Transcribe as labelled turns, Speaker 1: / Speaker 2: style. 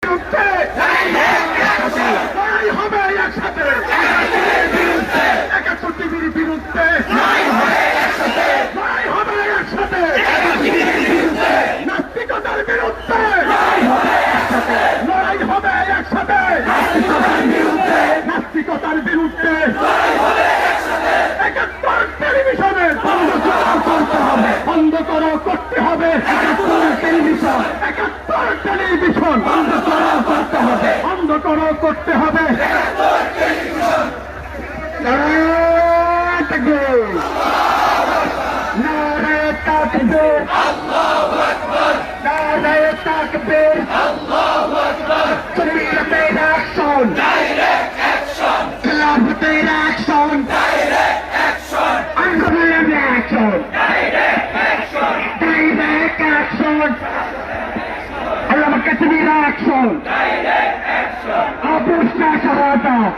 Speaker 1: বিরুদ্ধে লড়াই হবে একসাথে, 71 টিভির বিরুদ্ধে লড়াই হবে একসাথে, নাস্তিকতার বিরুদ্ধে লড়াই হবে একসাথে, নাস্তিকতার বিরুদ্ধে 71 টেলিভিশনের বন্ধ করো করতে হবে, 71 টেলিভিশন বন্ধ করো করতে হবে। নারায়ে তাকবীর, নারায়ে তাকবীর, নারায়ে তাকবীর, শরীয়তের অ্যাকশন, খেলাফতের অ্যাকশন, আন্দোলনের অ্যাকশন, ডাইরেক্ট অ্যাকশন, আল্লামা কাসেমীর অ্যাকশন, আপোষ না শাহাদাত।